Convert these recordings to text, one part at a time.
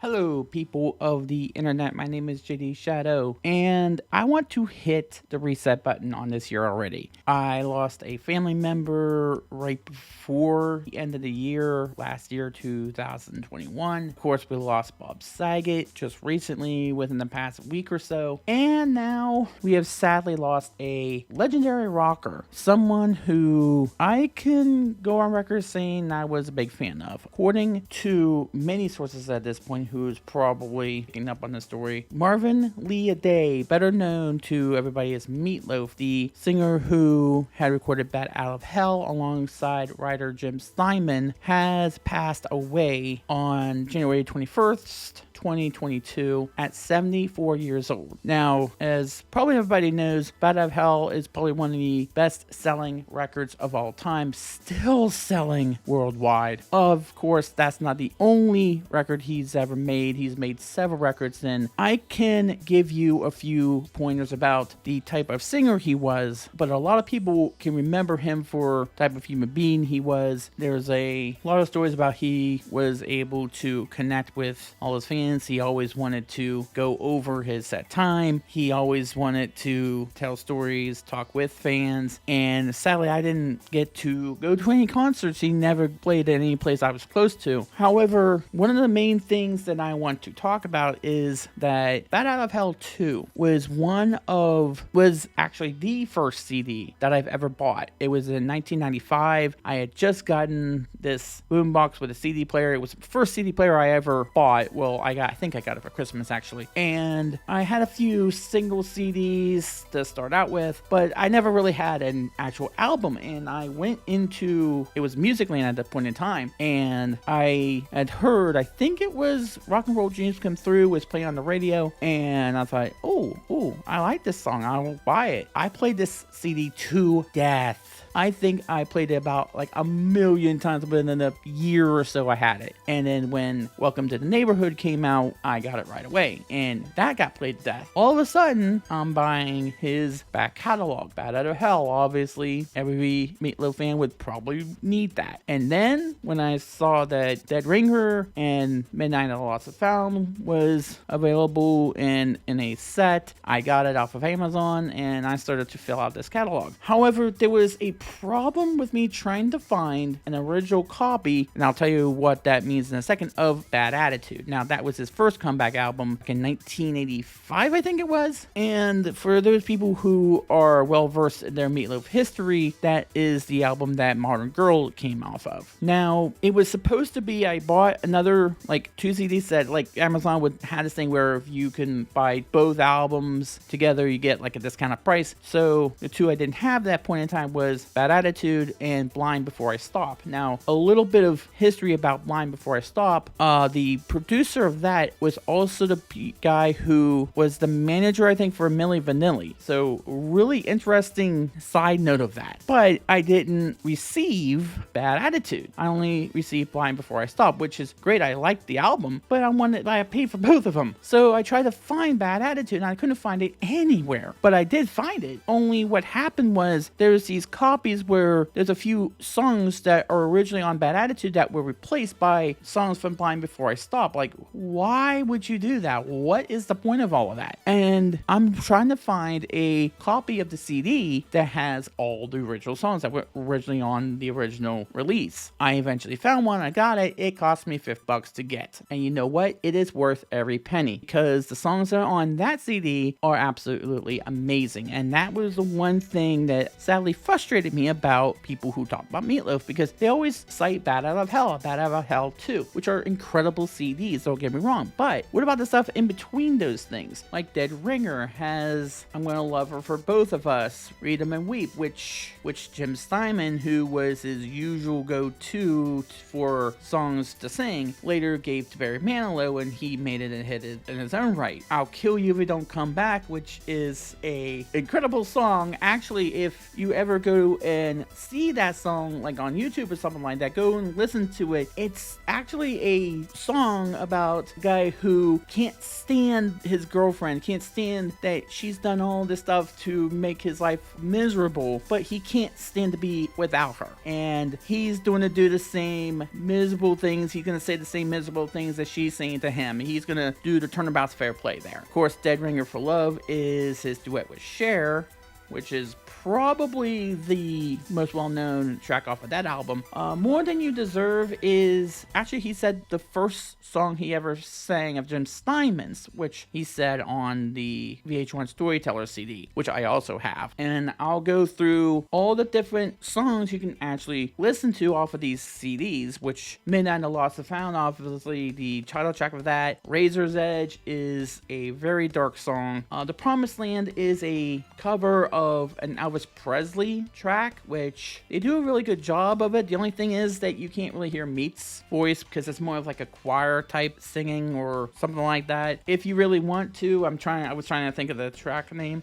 Hello, people of the internet. My name is JD Shadow, and I want to hit the reset button on this year already. I lost a family member right before the end of the year, last year, 2021. Of course, we lost Bob Saget just recently, within the past week or so. And now we have sadly lost a legendary rocker, someone who I can go on record saying I was a big fan of. According to many sources at this point, who's probably picking up on the story, Marvin Lee, better known to everybody as Loaf, the singer who had recorded Bat Out of Hell alongside writer Jim Steinman, has passed away on January 21st, 2022 at 74 years old. Now, as probably everybody knows, Bat Out of Hell is probably one of the best-selling records of all time, still selling worldwide. Of course, that's not the only record he's ever made. He's made several records, and I can give you a few pointers about the type of singer he was, but a lot of people can remember him for the type of human being he was. There's a lot of stories about he was able to connect with all his fans. He always wanted to go over his set time. He always wanted to tell stories, talk with fans, and sadly I didn't get to go to any concerts. He never played at any place I was close to. However, one of the main things that I want to talk about is that Bat Out of Hell 2 was actually the first CD that I've ever bought. It was in 1995. I had just gotten this boombox with a CD player. It was the first CD player I ever bought. Well, I think I got it for Christmas actually. And I had a few single CDs to start out with, but I never really had an actual album. And I went into, it was Musicland at that point in time, and I had heard, I think it was Rock and Roll Dreams Come Through was playing on the radio, and I thought, oh, I like this song, I will buy it. I played this CD to death. I think I played it about like a million times within a year or so I had it. And then when Welcome to the Neighborhood came out, I got it right away. And that got played to death. All of a sudden, I'm buying his back catalog. Bat Out of Hell, obviously. Every Meatloaf fan would probably need that. And then when I saw that Dead Ringer and Midnight of the Lost and Found was available in a set, I got it off of Amazon and I started to fill out this catalog. However, there was a problem with me trying to find an original copy, and I'll tell you what that means in a second, of Bad Attitude. Now, that was his first comeback album back in 1985, I think it was. And for those people who are well versed in their Meatloaf history, that is the album that Modern Girl came off of. Now, it was supposed to be, I bought another like 2 CDs that like Amazon would have this thing where if you can buy both albums together, you get like a discounted price. So the 2 I didn't have at that point in time was Bad Attitude and Blind Before I Stop. Now, a little bit of history about Blind Before I Stop. The producer of that was also the guy who was the manager, I think, for Milli Vanilli. So, really interesting side note of that. But I didn't receive Bad Attitude. I only received Blind Before I Stop, which is great. I liked the album, but I paid for both of them. So, I tried to find Bad Attitude, and I couldn't find it anywhere. But I did find it. Only what happened was there's these copies where there's a few songs that are originally on Bad Attitude that were replaced by songs from Blind Before I Stop. Like, why would you do that? What is the point of all of that? And I'm trying to find a copy of the CD that has all the original songs that were originally on the original release. I eventually found one. I got it. It cost me $5 to get. And you know what? It is worth every penny because the songs that are on that CD are absolutely amazing. And that was the one thing that sadly frustrated me about people who talk about Meatloaf, because they always cite Bat Out of Hell, Bat Out of Hell 2, which are incredible CDs, don't get me wrong. But what about the stuff in between those things? Like Dead Ringer has I'm Gonna Love Her for Both of Us, Read 'Em and Weep, which Jim Steinman, who was his usual go-to for songs to sing, later gave to Barry Manilow, and he made it a hit in his own right. I'll Kill You If You Don't Come Back, which is a incredible song. Actually, if you ever go and see that song like on YouTube or something like that, go and listen to it. It's actually a song about a guy who can't stand his girlfriend, can't stand that she's done all this stuff to make his life miserable, but he can't stand to be without her. And he's going to do the same miserable things. He's going to say the same miserable things that she's saying to him. He's going to do the turnabout's fair play there. Of course, Dead Ringer for Love is his duet with Cher, which is probably the most well-known track off of that album. More Than You Deserve is, actually he said, the first song he ever sang of Jim Steinman's, which he said on the VH1 Storyteller CD, which I also have. And I'll go through all the different songs you can actually listen to off of these CDs, which Midnight and the Lost and Found, obviously the title track of that. Razor's Edge is a very dark song. The Promised Land is a cover of an Elvis Presley track, which they do a really good job of it. The only thing is that you can't really hear Meat's voice because it's more of like a choir type singing or something like that. If you really want to, I was trying to think of the track name.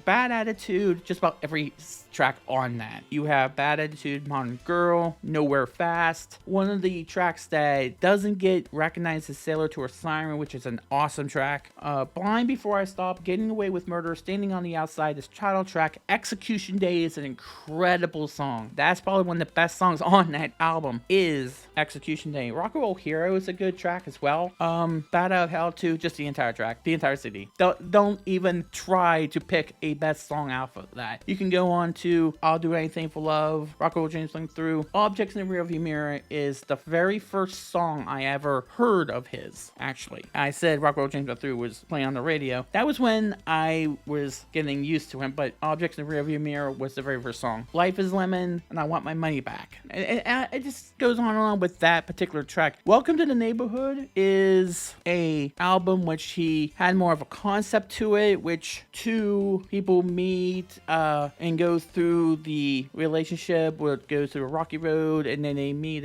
Bad Attitude, just about every track on that. You have Bad Attitude, Modern Girl, Nowhere Fast. One of the tracks that doesn't get recognized is Sailor to a Siren, which is an awesome track. Blind Before I Stop, Getting Away with Murder, Standing on the Outside, this title track. Execution Day is an incredible song. That's probably one of the best songs on that album is Execution Day. Rock and Roll Hero is a good track as well. Bat Out of Hell 2, just the entire track, the entire CD. Don't even try to pick a best song out of that. You can go on to I'll Do Anything for Love, Rock and Roll James Link Through. Objects in the Rearview Mirror is the very first song I ever heard of his, actually. I said Rock and Roll James Link Through was playing on the radio. That was when I was getting used to him, but Objects in the Rearview Mirror was the very first song. Life is Lemon and I Want My Money Back. It just goes on and on with that particular track. Welcome to the Neighborhood is a album which he had more of a concept to it, which two people meet and go through the relationship, would go through a rocky road, and then they meet,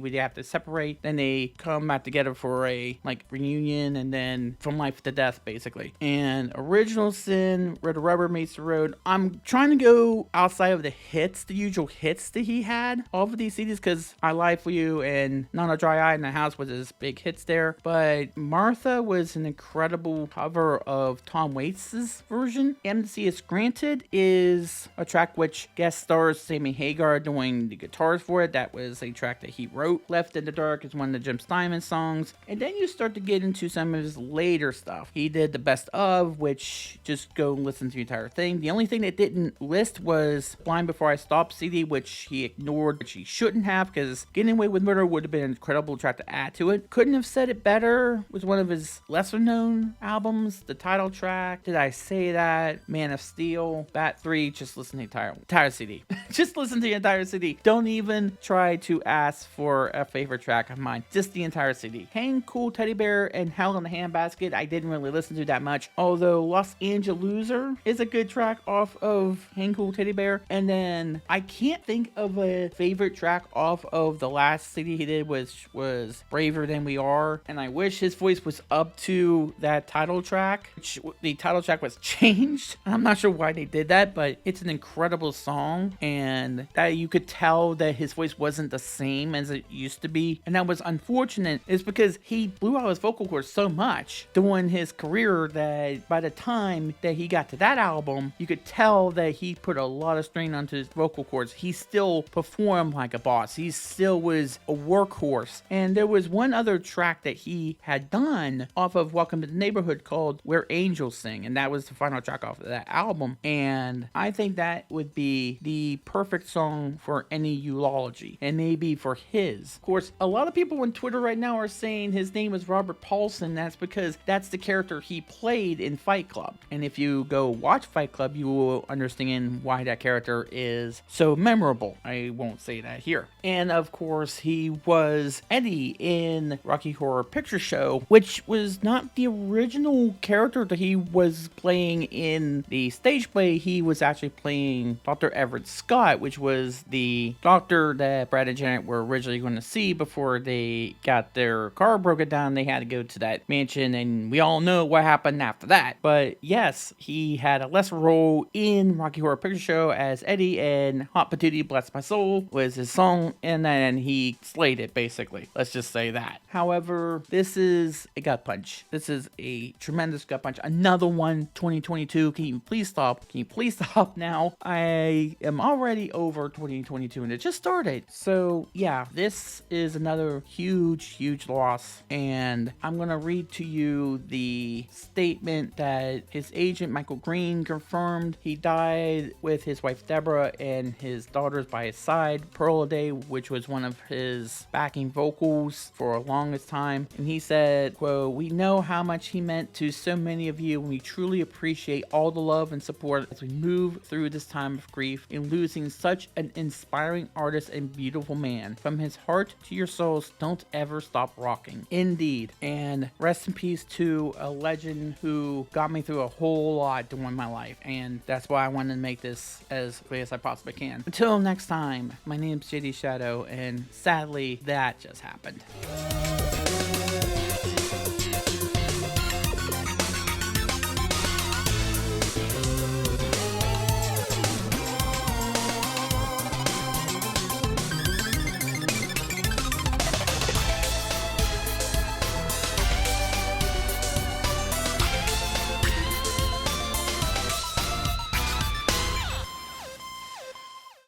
we have to separate, then they come back together for a reunion, and then from life to death basically. And Original Sin, Where the Rubber Meets the Road, I'm trying to go outside of the hits, the usual hits that he had off of these CDs, because I Lie For You and Not a Dry Eye in the House was his big hits there. But Martha was an incredible cover of Tom Waits' version. Amnesty Is Granted is a track which guest stars Sammy Hagar doing the guitars for it. That was a track that he wrote. Left in the Dark is one of the Jim Steinman songs. And then you start to get into some of his later stuff. He did the Best Of, which just go listen to the entire thing. The only thing that didn't list was Blind Before I Stop CD, which he ignored, which he shouldn't have, because Getting Away with Murder would have been an incredible track to add to it. Couldn't Have Said It Better was one of his lesser known albums. The title track, Did I Say That, Man of Steel, Bat 3, just listen to the entire CD. Just listen to the entire CD. Don't even try to ask for a favorite track of mine. Just the entire CD. Hang Cool Teddy Bear and Hell in the Handbasket, I didn't really listen to that much, although Los Angeles Loser is a good track off of Hang Cool Teddy Bear. And then I can't think of a favorite track off of the last CD he did, which was Braver Than We Are, and I wish his voice was up to that title track, which the title track was changed. I'm not sure why they did that, but it's an incredible song, and that you could tell that his voice wasn't the same as it used to be, and that was unfortunate. Is because he blew out his vocal cords so much during his career that by the time that he got to that album, you could tell that he put a lot of strain onto his vocal cords. He still performed like a boss. He still was a workhorse. And there was one other track that he had done off of Welcome to the Neighborhood called Where Angels Sing, and that was the final track off of that album. And I think that would be the perfect song for any eulogy, and maybe for his. Of course, a lot of people on Twitter right now are saying his name is Robert Paulson. That's because that's the character he played in Fight Club. And if you go watch Fight Club, you will understand why that character is so memorable. I won't say that here. And of course, he was Eddie in Rocky Horror Picture Show, which was not the original character that he was playing in the stage play. He was actually playing playing Dr. Everett Scott, which was the doctor that Brad and Janet were originally going to see before they got their car broken down. They had to go to that mansion, and we all know what happened after that. But yes, he had a lesser role in Rocky Horror Picture Show as Eddie, and Hot Patootie Bless My Soul was his song, and then he slayed it, basically. Let's just say that. However, this is a gut punch. This is a tremendous gut punch. Another one, 2022. Can you please stop? Can you please stop now? I am already over 2022 and it just started. So yeah, this is another huge loss. And I'm going to read to you the statement that his agent, Michael Green, confirmed. He died with his wife, Deborah, and his daughters by his side. Pearl Day, which was one of his backing vocals for a longest time. And he said, quote, "We know how much he meant to so many of you, and we truly appreciate all the love and support as we move through this time of grief in losing such an inspiring artist and beautiful man. From his heart to your souls, don't ever stop rocking." Indeed. And rest in peace to a legend who got me through a whole lot during my life. And that's why I wanted to make this as quick as I possibly can. Until next time, my name's JD Shadow, and sadly, that just happened.